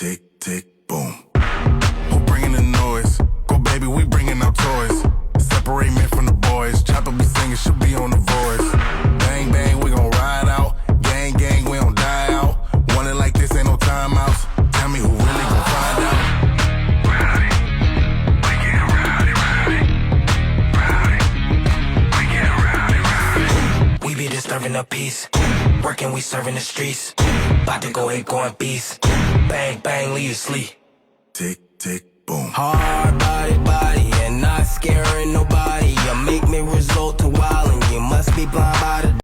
tick, tick, boom. Who bringing the noise? Go baby, we bringing our toys. Separate men from the boys. Chopper be singing, she'll be on the voice. Bang, bang, we gon' ride out. Gang, gang, we don't die out. Want it like this, ain't no timeouts. Tell me who really gon' find out. Rowdy, we get rowdy, rowdy. Rowdy, we get rowdy, rowdy. We be disturbing the peace. Working, we serving the streets. About to go ahead, going beast. Bang, bang, leave you sleep. Tick, tick, boom. Hard body, and not scaring nobody. You make me resort to wildin'. You must be blind by the